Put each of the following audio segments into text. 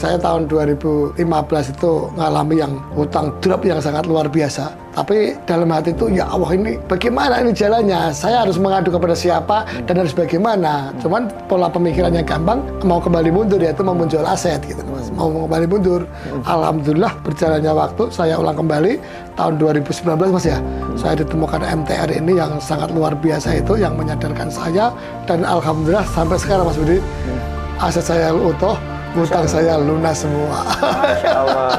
Saya tahun 2015 itu ngalami yang hutang drop yang sangat luar biasa. Tapi dalam hati itu, ya Allah, ini bagaimana ini jalannya? Saya harus mengadu kepada siapa dan harus bagaimana? Cuman pola pemikirannya gampang, mau kembali mundur, yaitu mau menjual aset gitu, Mas. Mau kembali mundur. Alhamdulillah berjalannya waktu, saya ulang kembali tahun 2019, Mas ya. Saya ditemukan MTR ini yang sangat luar biasa itu, yang menyadarkan saya, dan alhamdulillah sampai sekarang, Mas Budi, aset saya utuh, hutang saya lunas semua. Masya Allah.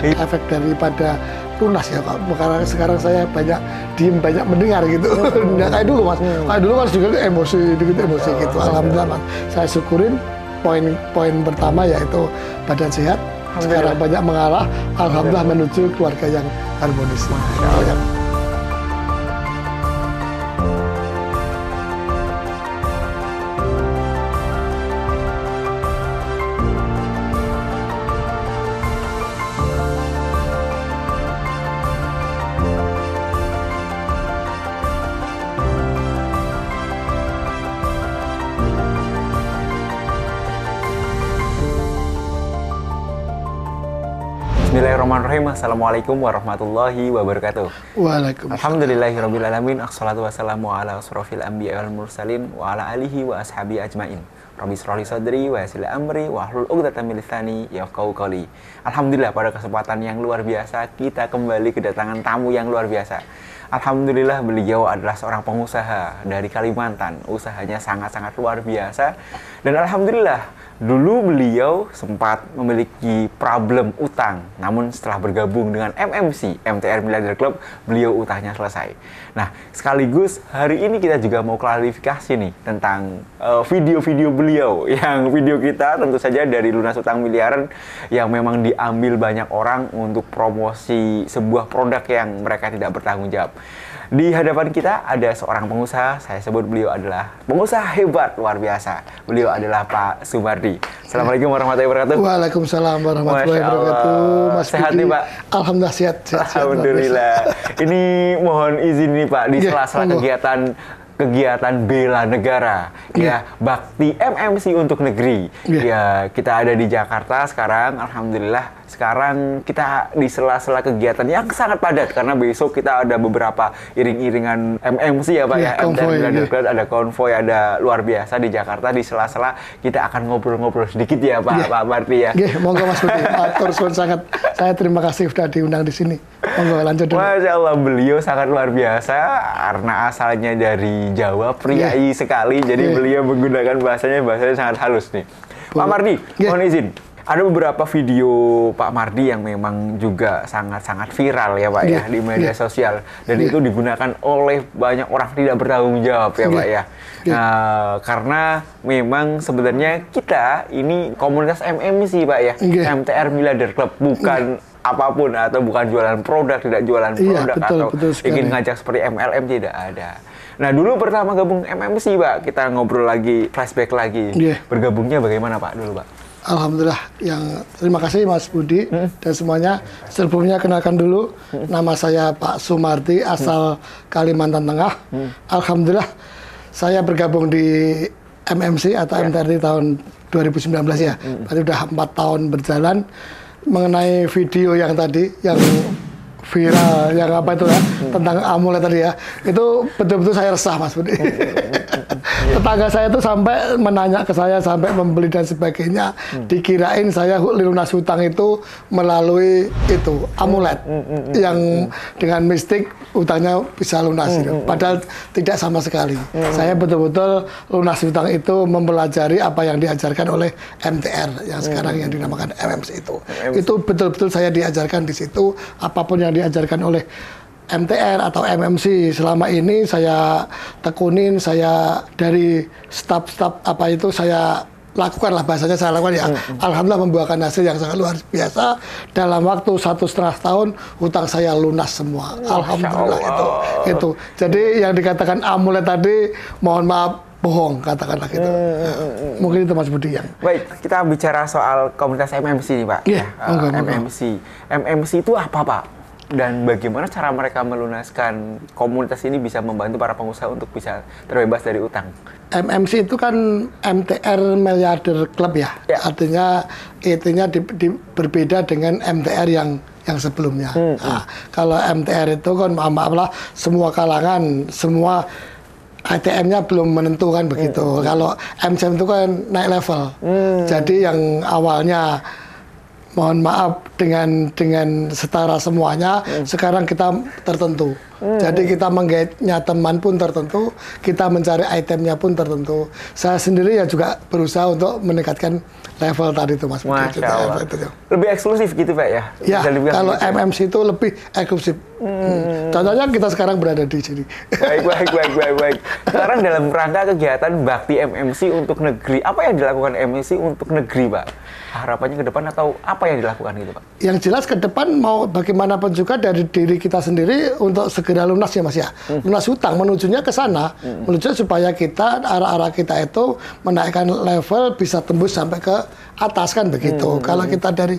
Efek daripada lunas ya Pak, karena sekarang saya banyak diem, banyak mendengar gitu. Nggak kayak dulu Mas, kayak dulu Mas juga emosi, dikit emosi gitu. Alhamdulillah Mas, saya syukurin poin pertama yaitu badan sehat. Sekarang banyak mengalah, alhamdulillah menuju keluarga yang harmonis. Bismillahirrahmanirrahim. Assalamualaikum warahmatullahi wabarakatuh. Waalaikumsalam. Alhamdulillahirrahmanirrahim. Assalatu wassalamu ala asrofil anbiya wal mursalin wa ala alihi wa ashabi ajmain. Rabbi shrah li sadri wa yassir li amri wa hlul 'uqdatam min lisani yafqahu qawli. Alhamdulillah, pada kesempatan yang luar biasa kita kembali kedatangan tamu yang luar biasa. Alhamdulillah, beliau adalah seorang pengusaha dari Kalimantan. Usahanya sangat-sangat luar biasa. Dan alhamdulillah, dulu beliau sempat memiliki problem utang. Namun setelah bergabung dengan MMC, MTR Milliarder Club, beliau utangnya selesai. Nah, sekaligus hari ini kita juga mau klarifikasi nih tentang video-video beliau. Yang video kita tentu saja dari Lunas Utang Miliaran yang memang diambil banyak orang untuk promosi sebuah produk yang mereka tidak bertanggung jawab. Di hadapan kita ada seorang pengusaha, saya sebut beliau adalah pengusaha hebat luar biasa. Beliau adalah Pak Sumardi. Assalamualaikum warahmatullahi wabarakatuh. Waalaikumsalam warahmatullahi wabarakatuh. Mas sehat nih Pak? Alhamdulillah sehat. Alhamdulillah. Ini mohon izin nih Pak, di sela-sela kegiatan bela negara, ya bakti MMC untuk negeri. Ya, kita ada di Jakarta sekarang, alhamdulillah. Sekarang kita di sela-sela kegiatan yang sangat padat karena besok kita ada beberapa iring-iringan MMC ya Pak ya. Konvoy, ada konvoy, ada luar biasa di Jakarta. Di sela-sela kita akan ngobrol-ngobrol sedikit ya Pak, Pak Mardi ya. Monggo Mas Budi. Atur suwun sangat. Saya terima kasih sudah diundang di sini. Monggo lanjut dulu. Masya Allah, beliau sangat luar biasa karena asalnya dari Jawa, priai sekali. Jadi beliau menggunakan bahasanya sangat halus nih. Pak Mardi, mohon izin. Ada beberapa video Pak Mardi yang memang juga sangat-sangat viral ya Pak ya di media sosial. Dan itu digunakan oleh banyak orang tidak bertanggung jawab ya Pak ya. Nah, karena memang sebenarnya kita ini komunitas MMC Pak ya. MTR Milliarder Club, bukan apapun atau bukan jualan produk, tidak jualan produk atau ingin ngajak seperti MLM, tidak ada. Nah, dulu pertama gabung MMC Pak, kita ngobrol lagi, flashback lagi. Bergabungnya bagaimana Pak dulu Pak? Alhamdulillah, terima kasih Mas Budi dan semuanya. Sebelumnya kenalkan dulu, nama saya Pak Sumardi, asal Kalimantan Tengah. Alhamdulillah, saya bergabung di MMC atau MTR di tahun 2019 ya. Berarti udah 4 tahun berjalan. Mengenai video yang tadi, yang viral, yang apa itu ya, tentang amulet tadi ya, itu betul-betul saya resah Mas Budi. Tetangga saya itu sampai menanya ke saya, sampai membeli dan sebagainya. Dikirain saya lunas hutang itu melalui itu amulet yang dengan mistik hutangnya bisa lunas. Padahal tidak sama sekali. Saya betul-betul lunas hutang itu mempelajari apa yang diajarkan oleh MTR yang sekarang yang dinamakan MMC itu. Itu betul-betul saya diajarkan di situ. Apapun yang diajarkan oleh MTR atau MMC selama ini saya tekunin, saya dari staf-staf apa itu saya lakukan lah, bahasanya saya lakukan ya. Alhamdulillah membuahkan hasil yang sangat luar biasa. Dalam waktu 1,5 tahun hutang saya lunas semua. Alhamdulillah itu. Jadi yang dikatakan amulet tadi, mohon maaf, bohong katakanlah gitu. Mungkin itu Mas Budi yang. Baik, kita bicara soal komunitas MMC nih Pak. MMC. MMC itu apa Pak? Dan bagaimana cara mereka melunaskan komunitas ini bisa membantu para pengusaha untuk bisa terbebas dari utang? MMC itu kan MTR Miliarder Club ya. Artinya berbeda dengan MTR yang sebelumnya. Nah, kalau MTR itu kan maaf lah, semua kalangan, semua ATM-nya belum menentukan begitu. Kalau MCM itu kan naik level. Jadi yang awalnya mohon maaf dengan setara semuanya, sekarang kita tertentu. Jadi kita menggait-nya teman pun tertentu, kita mencari itemnya pun tertentu. Saya sendiri ya juga berusaha untuk meningkatkan level tadi itu, Mas. Masya Allah. Lebih eksklusif gitu, Pak ya? Ya, kalau gitu, MMC itu lebih eksklusif. Contohnya kita sekarang berada di sini. Baik. Sekarang dalam rangka kegiatan bakti MMC untuk negeri, apa yang dilakukan MMC untuk negeri, Pak? Harapannya ke depan atau apa yang dilakukan gitu, Pak? Yang jelas ke depan mau bagaimanapun juga dari diri kita sendiri untuk segera lunas ya, Mas ya. Lunas hutang, menujunya ke sana. Menuju supaya kita, arah-arah kita itu menaikkan level bisa tembus sampai ke atas kan begitu. Kalau kita dari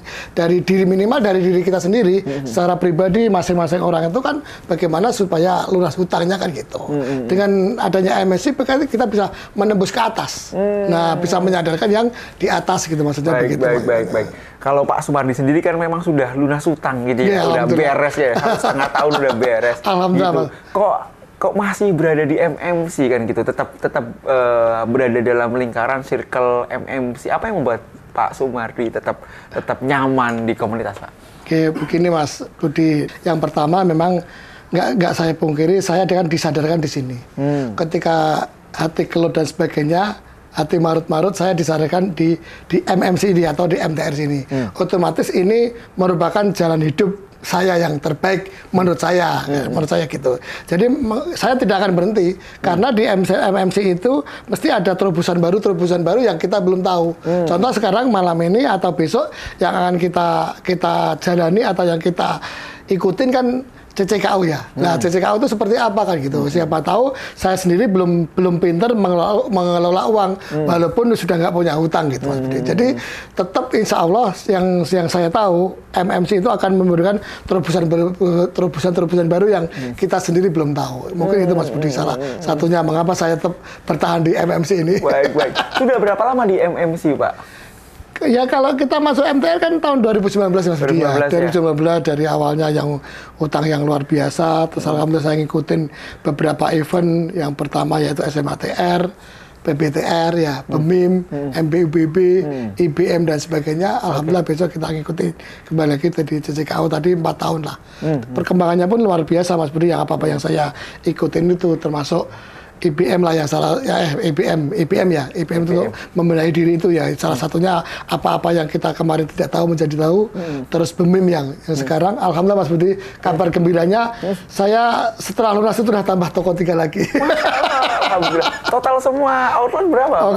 diri minimal dari diri kita sendiri, secara pribadi masing-masing orang itu kan bagaimana supaya lunas hutangnya kan gitu. Dengan adanya MSC kita bisa menembus ke atas. Nah, bisa menyadarkan yang di atas gitu maksudnya begitu. Baik. Kalau Pak Sumardi sendiri kan memang sudah lunas hutang gitu ya, udah beres ya, 1,5 tahun udah beres. Alhamdulillah. Gitu. Kok masih berada di MMC kan gitu, tetap berada dalam lingkaran circle MMC. Apa yang membuat Pak Sumardi tetap nyaman di komunitas, Pak? Oke, begini Mas Budi. Yang pertama memang nggak saya pungkiri, saya dengan disadarkan di sini. Ketika hati keluh dan sebagainya, hati marut-marut, saya disadarkan di MMC ini atau di MTR sini. Otomatis ini merupakan jalan hidup saya yang terbaik menurut saya gitu. Jadi saya tidak akan berhenti karena di MMC itu mesti ada terobosan baru yang kita belum tahu. Contoh sekarang malam ini atau besok yang akan kita jalani atau yang kita ikutin kan CCKU ya. Nah, CCKU itu seperti apa kan gitu. Siapa tahu saya sendiri belum pinter mengelola uang walaupun sudah nggak punya hutang gitu. Jadi tetap insya Allah yang saya tahu MMC itu akan memberikan terobosan baru yang kita sendiri belum tahu. Mungkin itu Mas Budi salah satunya mengapa saya tetap bertahan di MMC ini. Baik. Sudah berapa lama di MMC, Pak? Ya kalau kita masuk MTR kan tahun 2019 Mas Budi ya. 2019 dari awalnya yang utang yang luar biasa, terus alhamdulillah saya ngikutin beberapa event. Yang pertama yaitu SMATR, PBTR ya, PEMIM, MBUBB, IBM dan sebagainya. Alhamdulillah besok kita ngikutin kembali lagi di CCKU tadi 4 tahun lah. Perkembangannya pun luar biasa Mas Budi, yang apa yang saya ikutin itu termasuk IBM lah yang salah ya, IBM itu membenahi diri itu ya, salah satunya apa-apa yang kita kemarin tidak tahu menjadi tahu. Terus BEMIM yang sekarang alhamdulillah Mas Budi, kabar gembiranya saya setelah lunas itu sudah tambah toko 3 lagi. Alhamdulillah. Total semua outlet berapa? Oh,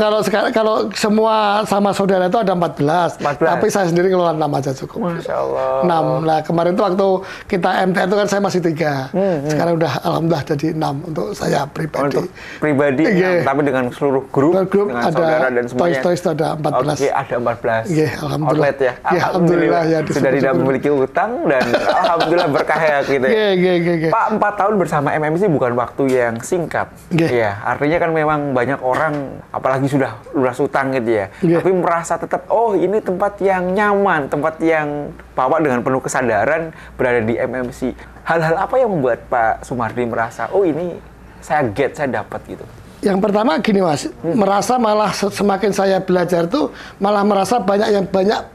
kalau semua sama saudara itu ada 14. Tapi saya sendiri ngelola 6 aja cukup. Masya Allah. 6. Nah, kemarin itu waktu kita MTR itu kan saya masih 3. Sekarang udah alhamdulillah jadi 6 untuk saya pribadi. Untuk pribadi, tapi dengan seluruh grup dengan ada saudara dan semuanya. Toys ada 14. Oke, ada 14. Alhamdulillah. Outlet ya. Alhamdulillah ya. Sudah tidak memiliki utang dan alhamdulillah berkah ya gitu ya. Pak, 4 tahun bersama MMC bukan waktu yang singkat. Iya, artinya kan memang banyak orang apalagi sudah lunas utang gitu ya. Tapi merasa tetap ini tempat yang nyaman, tempat yang Bapak dengan penuh kesadaran berada di MMC. Hal-hal apa yang membuat Pak Sumardi merasa ini saya dapat gitu? Yang pertama gini Mas, merasa malah semakin saya belajar tuh malah merasa banyak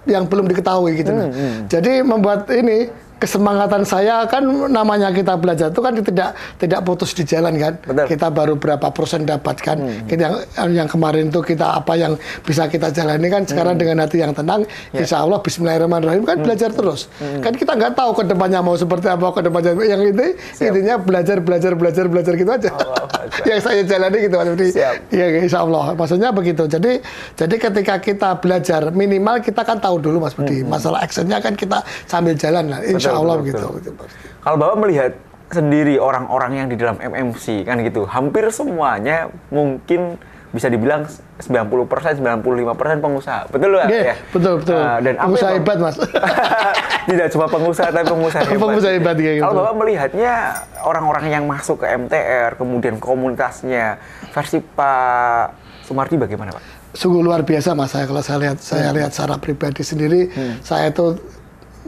yang belum diketahui gitu. Jadi membuat ini kesemangatan saya kan, namanya kita belajar itu kan tidak putus di jalan kan. Betul. Kita baru berapa persen dapatkan. Yang kemarin itu kita apa yang bisa kita jalani kan sekarang dengan hati yang tenang. Insya Allah Bismillahirrahmanirrahim kan belajar terus. Kan kita nggak tahu ke depannya mau seperti apa, ke depannya yang intinya belajar gitu aja. Yang saya jalani gitu. Ya Insya Allah. Maksudnya begitu. Jadi ketika kita belajar minimal kita kan tahu dulu Mas Budi. Masalah actionnya kan kita sambil jalan lah. Insya Allah begitu. Kalau Bapak melihat sendiri orang-orang yang di dalam MMC kan gitu, hampir semuanya mungkin bisa dibilang 90%, 95% pengusaha. Betul nggak? Ya, betul. Dan pengusaha hebat, Mas. Tidak cuma pengusaha, tapi pengusaha hebat. Pengusaha hebat kayak gitu. Kalau Bapak melihatnya orang-orang yang masuk ke MTR, kemudian komunitasnya, versi Pak Sumardi bagaimana, Pak? Sungguh luar biasa, Mas. Kalau saya lihat secara pribadi sendiri, saya itu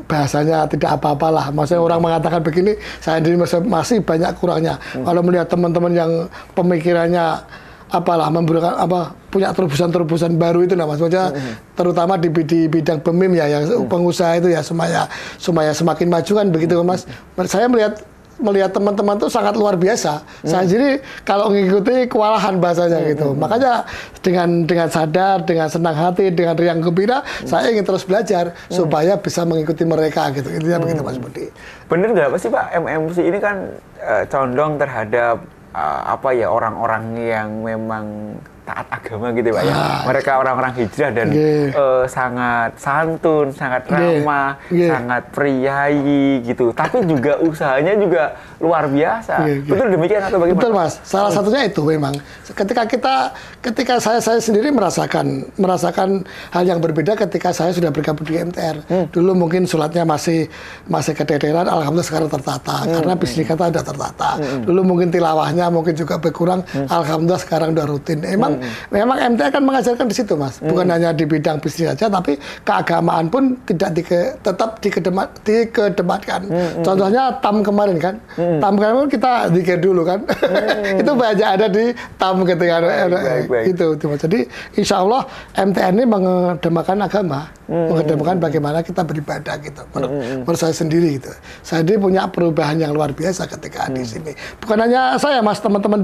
bahasanya tidak apa-apalah. Maksudnya orang mengatakan begini, saya sendiri masih banyak kurangnya. Kalau melihat teman-teman yang pemikirannya memberikan punya terobosan-terobosan baru itu, Mas. Maksudnya terutama di bidang BEMIM ya, yang pengusaha itu ya supaya semakin maju kan begitu, Mas. Saya melihat teman-teman itu sangat luar biasa. Saya sendiri kalau mengikuti kewalahan bahasanya gitu. Makanya dengan sadar, dengan senang hati, dengan riang gembira, saya ingin terus belajar supaya bisa mengikuti mereka gitu. Intinya begitu, Mas Budi. Bener nggak sih Pak, MMC ini kan condong terhadap orang-orang yang memang taat agama gitu Pak ya. Mereka orang-orang hijrah dan sangat santun, sangat ramah, sangat priayi gitu. Tapi juga usahanya juga luar biasa. Betul demikian atau bagaimana? Betul, Mas. Salah satunya itu memang. Ketika saya sendiri merasakan hal yang berbeda ketika saya sudah bergabung di MTR. Dulu mungkin sholatnya masih keteteran, alhamdulillah sekarang tertata karena bisnis kita sudah tertata. Dulu mungkin tilawahnya mungkin juga berkurang, alhamdulillah sekarang udah rutin. Memang MTR kan mengajarkan di situ, Mas. Bukan hanya di bidang bisnis saja, tapi keagamaan pun tetap dikedepankan. Contohnya TAM kemarin kan. TAM kemarin kita zikir dulu kan. Itu banyak ada di TAM ketika itu. Jadi insya Allah MTR ini mengedepankan agama, mengedepankan bagaimana kita beribadah gitu. Menurut saya sendiri gitu. Saya sendiri punya perubahan yang luar biasa ketika di sini. Bukan hanya saya, Mas, teman-teman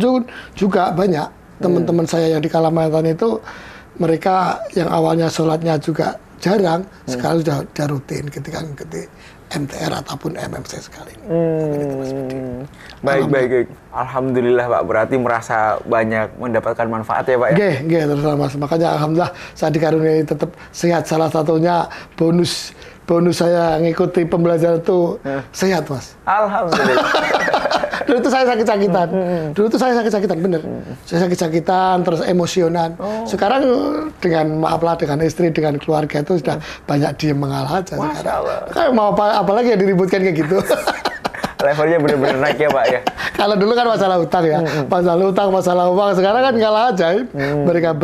juga banyak. Teman-teman saya yang di Kalimantan itu, mereka yang awalnya sholatnya juga jarang, sekarang sudah rutin ketika mengikuti MTR ataupun MMC sekali ini. Baik. Alhamdulillah Pak, berarti merasa banyak mendapatkan manfaat ya Pak ya? Terus Mas. Makanya alhamdulillah saya dikaruniai tetap sehat. Salah satunya bonus saya ngikuti pembelajaran itu sehat, Mas. Alhamdulillah. Dulu itu saya sakit-sakitan, bener. Saya sakit-sakitan, terus emosionan. Sekarang dengan istri, dengan keluarga itu sudah banyak diem mengalah aja. Kayak mau apalagi yang diributkan kayak gitu. Levelnya benar-benar naik ya Pak ya? Kalau dulu kan masalah utang ya, masalah uang. Sekarang kan ngalah aja. Mereka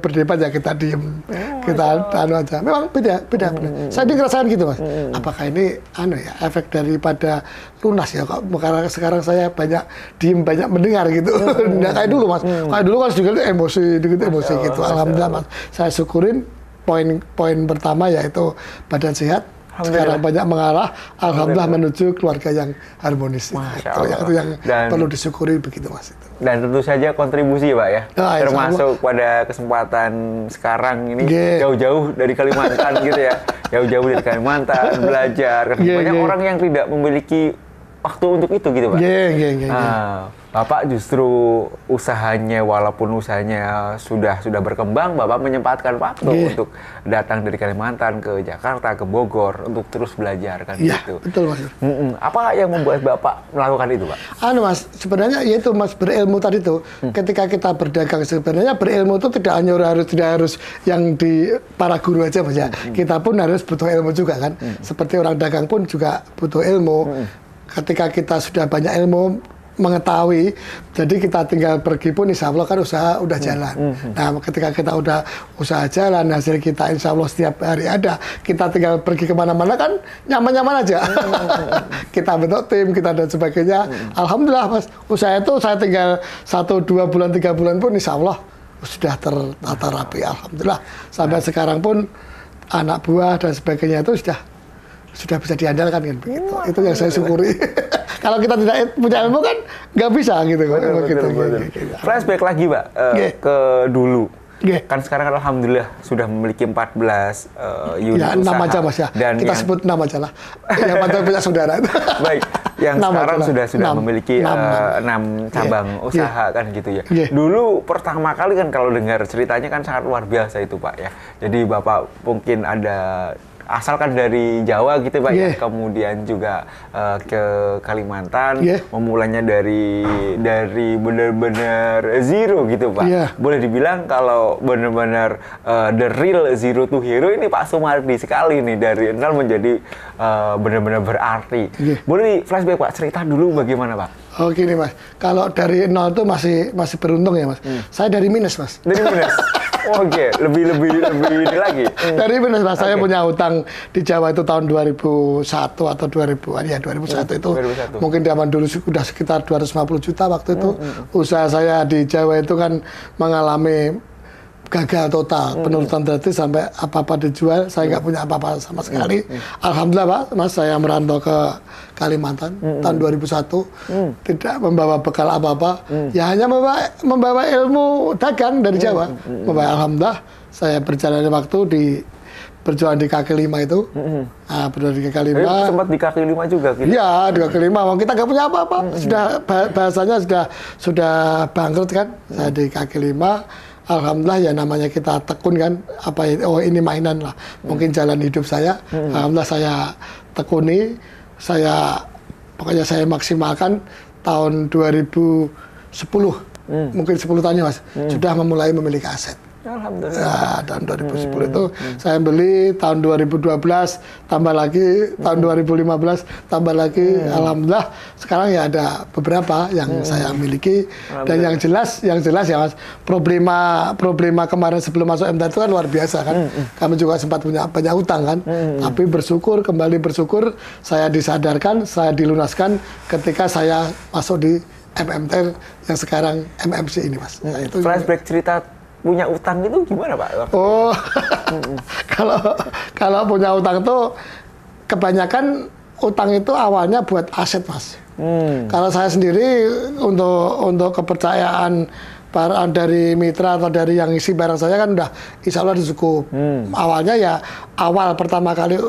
berdebat ya kita diem, kita aja. Memang beda. Saya ngerasain gitu, Mas. Apakah ini efek daripada lunas ya? Karena sekarang saya banyak diem, banyak mendengar gitu. Nggak kayak dulu, Mas. Kayak dulu kan sedikit emosi gitu. Alhamdulillah, Mas. Saya syukurin poin pertama yaitu badan sehat. Sekarang banyak mengalah, alhamdulillah menuju keluarga yang harmonis. Itu yang perlu disyukuri begitu, Mas. Dan tentu saja kontribusi Pak ya, termasuk pada kesempatan sekarang ini jauh-jauh dari Kalimantan gitu ya, jauh-jauh dari Kalimantan belajar. Banyak orang yang tidak memiliki waktu untuk itu gitu Pak. Bapak justru walaupun usahanya sudah berkembang, Bapak menyempatkan waktu untuk datang dari Kalimantan ke Jakarta, ke Bogor untuk terus belajar kan gitu. Betul, Mas. Apa yang membuat Bapak melakukan itu, Pak? Mas, sebenarnya yaitu Mas berilmu tadi itu. Ketika kita berdagang sebenarnya berilmu itu tidak harus yang di para guru aja, Mas ya. Kita pun harus butuh ilmu juga kan. Seperti orang dagang pun juga butuh ilmu. Ketika kita sudah banyak ilmu, mengetahui, jadi kita tinggal pergi pun insya Allah kan usaha udah jalan. Nah, ketika kita udah usaha jalan, hasil kita insya Allah setiap hari ada, kita tinggal pergi kemana-mana kan nyaman-nyaman aja. Kita bentuk tim, kita dan sebagainya. Alhamdulillah, Mas, usaha itu saya tinggal 1, 2 bulan, 3 bulan pun insya Allah sudah tertata rapi. Alhamdulillah, sampai sekarang pun anak buah dan sebagainya itu sudah bisa diandalkan kan begitu. Itu yang saya syukuri. Kalau kita tidak punya ilmu kan nggak bisa gitu. Betul. Flashback lagi Pak ke dulu. Kan sekarang kan alhamdulillah sudah memiliki 14 unit usaha. 6 aja Mas ya. Dan kita sebut 6 aja lah. Yang mantan punya saudara. Baik, yang sekarang sudah memiliki 6 cabang usaha kan gitu ya. Dulu pertama kali kan kalau dengar ceritanya kan sangat luar biasa itu Pak ya. Jadi Bapak mungkin ada asalkan dari Jawa gitu Pak ya, kemudian juga ke Kalimantan, memulainya dari benar-benar zero gitu Pak. Boleh dibilang kalau benar-benar the real zero to hero ini Pak Sumardi sekali nih, dari nol menjadi benar-benar berarti. Boleh flashback Pak, cerita dulu bagaimana Pak? Oh gini Mas, kalau dari nol itu masih beruntung ya Mas. Saya dari minus Mas. Dari minus. Oke, lebih ini lagi. Dari minus Mas, saya punya utang di Jawa itu tahun 2001 atau 2000-an ya, 2001 itu. 2001. Mungkin zaman dulu sudah sekitar 250 juta waktu itu. Usaha saya di Jawa itu kan mengalami gagal total, penurutan drastis sampai apa-apa dijual, saya nggak punya apa-apa sama sekali. Alhamdulillah Pak, Mas, saya merantau ke Kalimantan tahun 2001, tidak membawa bekal apa-apa, ya hanya membawa ilmu dagang dari Jawa. Alhamdulillah, saya berjalan waktu di berjualan di kaki lima itu, berjualan di kaki lima. Sempat di kaki lima juga gitu? Iya, di kaki lima. Kita nggak punya apa-apa, sudah bahasanya sudah bangkrut kan, saya di kaki lima. Alhamdulillah ya, namanya kita tekun kan, apa oh ini mainan lah, mungkin jalan hidup saya. Alhamdulillah saya tekuni, pokoknya saya maksimalkan tahun 2010, mungkin 10 tahun Mas, sudah memulai memiliki aset. Alhamdulillah. Ya, tahun 2010 itu saya beli, tahun 2012 tambah lagi, tahun 2015 tambah lagi. Alhamdulillah sekarang ya ada beberapa yang saya miliki, dan yang jelas ya Mas, problema kemarin sebelum masuk MTA itu kan luar biasa kan. Kami juga sempat punya banyak utang kan, tapi kembali bersyukur saya disadarkan, saya dilunaskan ketika saya masuk di MMT yang sekarang MMC ini Mas. Nah, itu flashback cerita punya utang itu gimana Pak? Oh, kalau punya utang itu kebanyakan utang itu awalnya buat aset Mas. Kalau saya sendiri untuk kepercayaan dari mitra atau dari yang isi barang saya kan udah insya Allah cukup. Awalnya ya pertama kali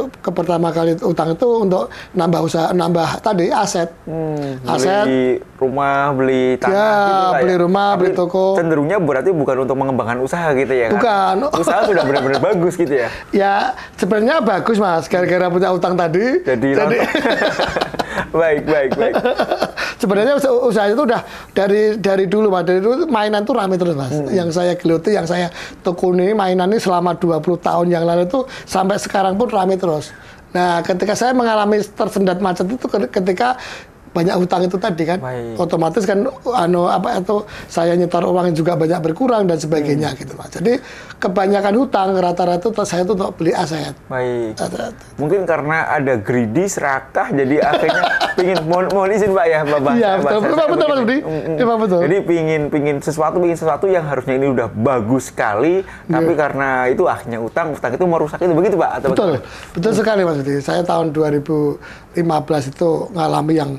utang itu untuk nambah tadi aset. Aset, beli rumah, beli tanah ya, gitu beli ya. rumah, beli toko. Cenderungnya berarti bukan untuk mengembangkan usaha gitu ya? Bukan. Kan? Usaha sudah benar-benar bagus gitu ya? Ya sebenarnya bagus Mas, gara-gara punya utang tadi. Jadi baik. Sebenarnya usaha itu udah dari dulu Mas, dari dulu mainan tuh rame terus Mas. Yang saya geluti, yang saya tekuni mainan ini selama 20 tahun yang lalu itu sampai sekarang pun rame terus. Nah, ketika saya mengalami tersendat macet itu ketika banyak hutang itu tadi kan, otomatis kan saya nyetor uang juga banyak berkurang dan sebagainya gitu Mas. Jadi kebanyakan hutang rata-rata saya itu untuk beli aset. Baik. Mungkin karena ada greedy, serakah, jadi akhirnya pingin mohon izin Pak ya Bapak. Iya betul Mas Budi. Betul. Jadi pingin sesuatu yang harusnya ini udah bagus sekali, tapi karena itu akhirnya utang itu merusak itu, begitu Pak? Atau betul sekali Mas Budi. Saya tahun 2015 itu ngalami yang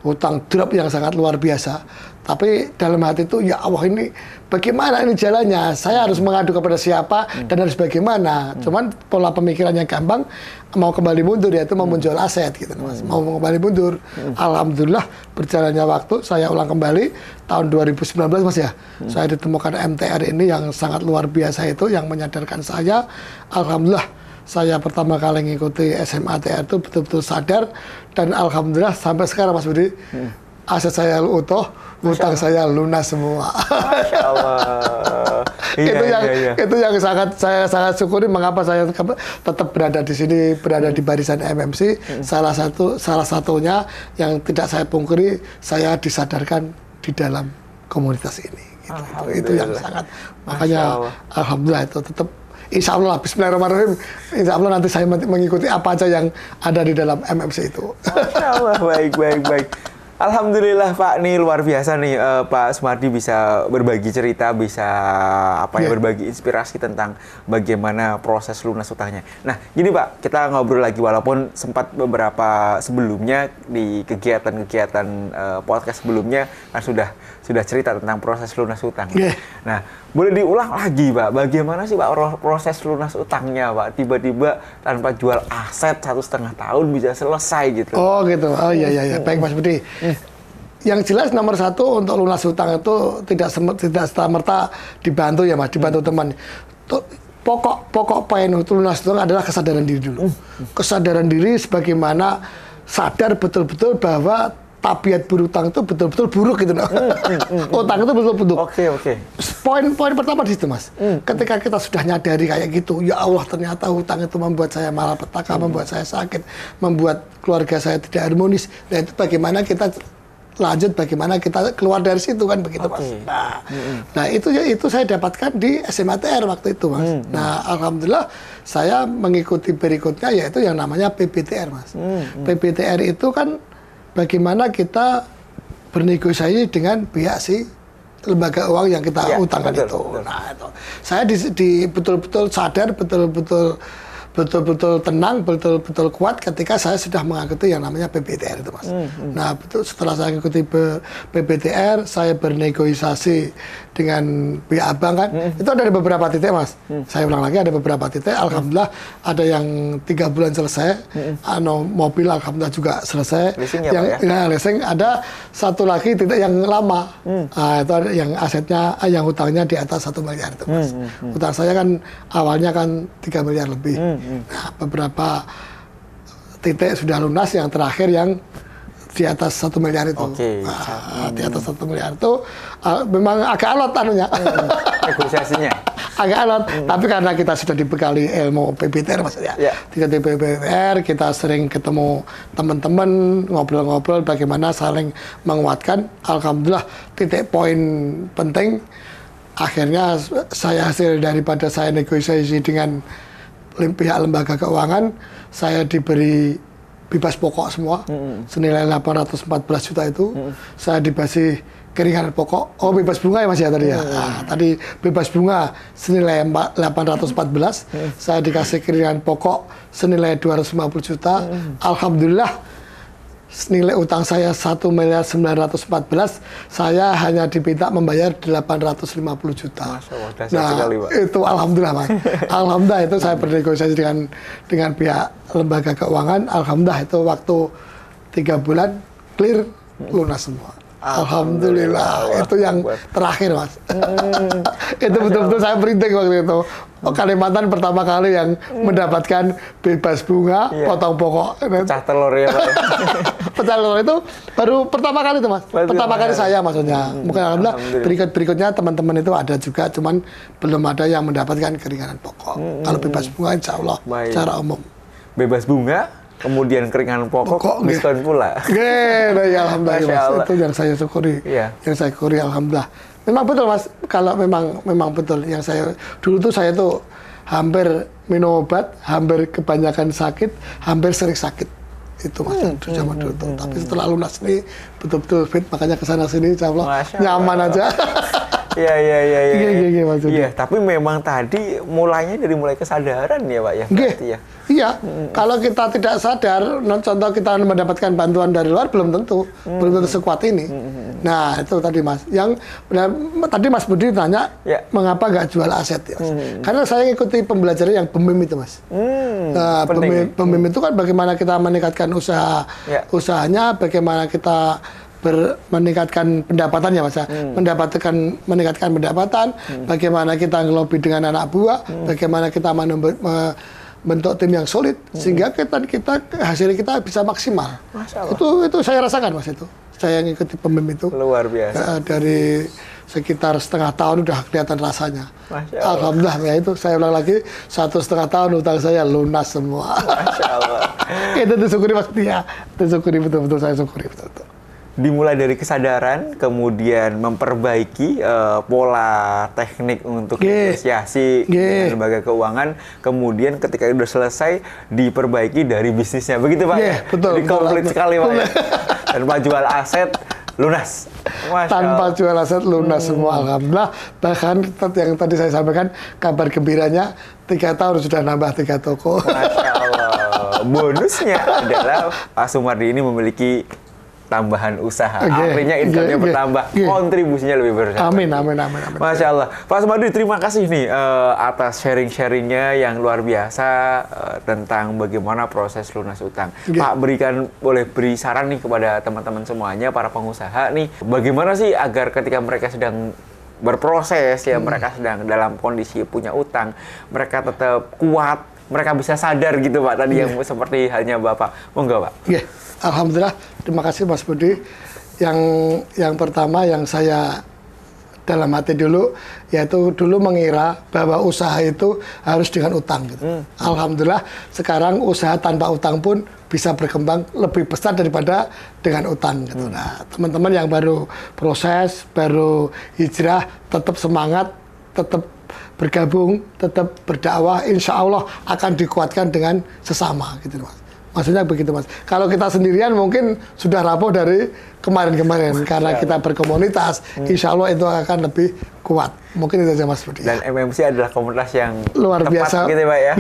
hutang drop yang sangat luar biasa. Tapi dalam hati itu, ya Allah, ini bagaimana ini jalannya? Saya harus mengadu kepada siapa dan harus bagaimana? Cuman pola pemikirannya gampang, mau kembali mundur, yaitu mau menjual aset gitu Mas. Mau kembali mundur. Alhamdulillah berjalannya waktu, saya ulang kembali tahun 2019 Mas ya. Saya ditemukan MTR ini yang sangat luar biasa itu, yang menyadarkan saya. Alhamdulillah saya pertama kali ngikuti SMA TR itu betul-betul sadar, dan alhamdulillah sampai sekarang Mas Budi, aset saya utuh, utang saya lunas semua. Masya Allah. Itu yang saya sangat syukuri, mengapa saya tetap berada di sini, berada di barisan MMC. Salah satunya yang tidak saya pungkiri, saya disadarkan di dalam komunitas ini. Itu yang sangat, makanya alhamdulillah itu tetap. Insya Allah, bismillahirrahmanirrahim. Insya Allah nanti saya mengikuti apa aja yang ada di dalam MMC itu. Masya Allah, baik. Alhamdulillah Pak, nih luar biasa nih Pak Sumardi bisa berbagi cerita, bisa berbagi inspirasi tentang bagaimana proses lunas utangnya. Nah, gini Pak, kita ngobrol lagi walaupun sempat beberapa sebelumnya di kegiatan-kegiatan podcast sebelumnya kan sudah cerita tentang proses lunas utang. Nah, boleh diulang lagi Pak, bagaimana sih Pak proses lunas utangnya Pak? Tiba-tiba tanpa jual aset 1,5 tahun bisa selesai gitu. Oh gitu, oh iya. Baik Mas Budi. Yang jelas nomor satu untuk lunas utang itu tidak serta-merta dibantu ya Mas, dibantu teman. pokok poin lunas utang adalah kesadaran diri dulu. Kesadaran diri sebagaimana sadar betul-betul bahwa tabiat berutang itu betul-betul buruk gitu. Utang itu betul buruk. Oke. Poin pertama di situ, Mas. Ketika kita sudah nyadari kayak gitu, ya Allah ternyata hutang itu membuat saya malapetaka, membuat saya sakit, membuat keluarga saya tidak harmonis. Nah itu bagaimana kita lanjut, bagaimana kita keluar dari situ kan begitu, Mas. Nah itu saya dapatkan di SMATR waktu itu, Mas. Nah alhamdulillah saya mengikuti berikutnya yaitu yang namanya PBTR, Mas. PBTR itu kan bagaimana kita bernegosiasi dengan pihak si lembaga uang yang kita utangkan itu. Nah itu saya di betul-betul sadar, betul-betul tenang, betul-betul kuat ketika saya sudah mengikuti yang namanya PBTR itu, Mas. Nah, setelah saya mengikuti PBTR, saya bernegosiasi dengan pihak bank kan. Itu ada beberapa titik, Mas. Saya ulang lagi, ada beberapa titik. Alhamdulillah ada yang 3 bulan selesai. Mobil alhamdulillah juga selesai. Leasing ya, Pak, ya? Leasing. Ada satu lagi titik yang lama. Itu ada yang asetnya, yang hutangnya di atas 1 miliar itu, Mas. Hutang saya kan awalnya kan 3 miliar lebih. Nah, beberapa titik sudah lunas, yang terakhir yang di atas 1 miliar itu. Di atas 1 miliar itu memang agak alot anunya. Negosiasinya. Agak alot, tapi karena kita sudah dibekali ilmu PBTR, Mas ya. Di PBTR kita sering ketemu teman-teman, ngobrol-ngobrol bagaimana saling menguatkan. Alhamdulillah titik poin penting akhirnya saya hasil daripada saya negosiasi dengan pihak lembaga keuangan, saya diberi bebas pokok semua senilai 814 juta itu. Saya dikasih keringanan pokok, bebas bunga ya Mas ya tadi ya. Tadi bebas bunga senilai 814, saya dikasih keringanan pokok senilai 250 juta. Alhamdulillah nilai utang saya 1.914.000.000, saya hanya diminta membayar 850 juta. Masya Allah, sekali, Pak. Itu alhamdulillah, Mas. Alhamdulillah itu saya bernegosiasi dengan pihak lembaga keuangan. Alhamdulillah itu waktu 3 bulan clear, lunas semua. Alhamdulillah. Itu yang terakhir, Mas. Itu betul-betul saya merinding waktu itu. Kalimantan pertama kali yang mendapatkan bebas bunga, potong pokok. Pecah telur ya, Pak. Pecah telur itu baru pertama kali itu, Mas. Pertama kali saya maksudnya. Mungkin alhamdulillah berikutnya teman-teman itu ada juga, cuman belum ada yang mendapatkan keringanan pokok. Kalau bebas bunga insya Allah secara umum. Bebas bunga, kemudian keringanan pokok diskon pula. Ya alhamdulillah, Mas. Itu yang saya syukuri. Yang saya syukuri alhamdulillah. Memang betul, Mas. Kalau memang betul yang saya dulu tuh saya tuh hampir minum obat, hampir kebanyakan sakit, hampir sering sakit. Itu Mas zaman dulu tuh. Tapi setelah lunas ini betul-betul fit, makanya kesana sini insya Allah nyaman aja. Iya, tapi memang tadi mulainya dari mulai kesadaran ya, Pak ya. Iya, kalau kita tidak sadar, contoh kita mendapatkan bantuan dari luar belum tentu sekuat ini. Nah itu tadi Mas, yang tadi Mas Budi tanya mengapa nggak jual aset ya, Mas? Karena saya ngikuti pembelajaran yang BEMIM itu, Mas. Nah, BEMIM itu kan bagaimana kita meningkatkan usahanya, bagaimana kita meningkatkan pendapatan ya Mas, meningkatkan pendapatan, bagaimana kita ngelobi dengan anak buah, bagaimana kita membentuk tim yang solid sehingga hasilnya kita bisa maksimal. Itu saya rasakan, Mas. Itu saya ngikuti PEMIM itu luar biasa. Dari sekitar setengah tahun udah kelihatan rasanya. Alhamdulillah ya, itu saya ulang lagi 1,5 tahun utang saya lunas semua. Masya Allah. Itu disyukuri Mas dia, disyukuri betul-betul, saya syukuri betul-betul. Dimulai dari kesadaran, kemudian memperbaiki pola teknik untuk negosiasi dengan lembaga keuangan, kemudian ketika sudah selesai diperbaiki dari bisnisnya, begitu Pak? Betul. Komplit sekali Pak. Tanpa jual aset lunas. Tanpa jual aset lunas semua, alhamdulillah. Bahkan yang tadi saya sampaikan, kabar gembiranya 3 tahun sudah nambah 3 toko. Masya Allah. Bonusnya adalah Pak Sumardi ini memiliki tambahan usaha, artinya income-nya bertambah, kontribusinya lebih besar. Amin. Masya Allah. Pak Sumardi, terima kasih nih atas sharing-sharingnya yang luar biasa tentang bagaimana proses lunas utang. Pak, boleh beri saran nih kepada teman-teman semuanya, para pengusaha nih, bagaimana sih agar ketika mereka sedang berproses ya, mereka sedang dalam kondisi punya utang, mereka tetap kuat, mereka bisa sadar gitu Pak tadi yang seperti halnya Bapak. Monggo Pak. Alhamdulillah, terima kasih Mas Budi. Yang pertama yang saya dalam hati dulu, yaitu dulu mengira bahwa usaha itu harus dengan utang gitu. Alhamdulillah sekarang usaha tanpa utang pun bisa berkembang lebih besar daripada dengan utang gitu. Nah, teman-teman yang baru proses, baru hijrah, tetap semangat, tetap bergabung, tetap berdakwah, insya Allah akan dikuatkan dengan sesama gitu Mas. Maksudnya begitu Mas. Kalau kita sendirian mungkin sudah rapuh dari kemarin-kemarin karena kita berkomunitas, insya Allah itu akan lebih kuat. Mungkin itu saja Mas Budi. Dan MMC adalah komunitas yang luar tepat biasa gitu Pak ya.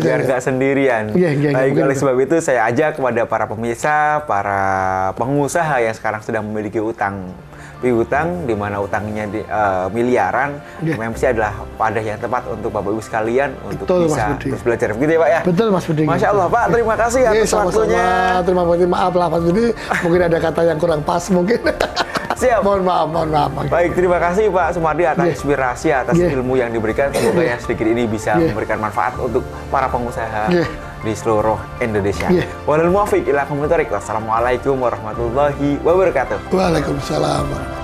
Biar nggak sendirian. Baik, oleh sebab itu saya ajak kepada para pemirsa, para pengusaha yang sekarang sedang memiliki utang piutang, di mana utangnya miliaran, MMC adalah wadah yang tepat untuk Bapak Ibu sekalian untuk bisa terus belajar begitu ya Pak ya. Betul Mas Budi. Masya Allah Pak, terima kasih atas waktunya. Terima kasih, maaf lah Mas Budi, mungkin ada kata yang kurang pas mungkin. Siap. Mohon maaf. Baik, terima kasih Pak Sumardi atas inspirasi, atas ilmu yang diberikan. Semoga yang sedikit ini bisa memberikan manfaat untuk para pengusaha di seluruh Indonesia. Walal muwaffiq ila aqwamit thoriq. Wassalamualaikum warahmatullahi wabarakatuh. Waalaikumsalam.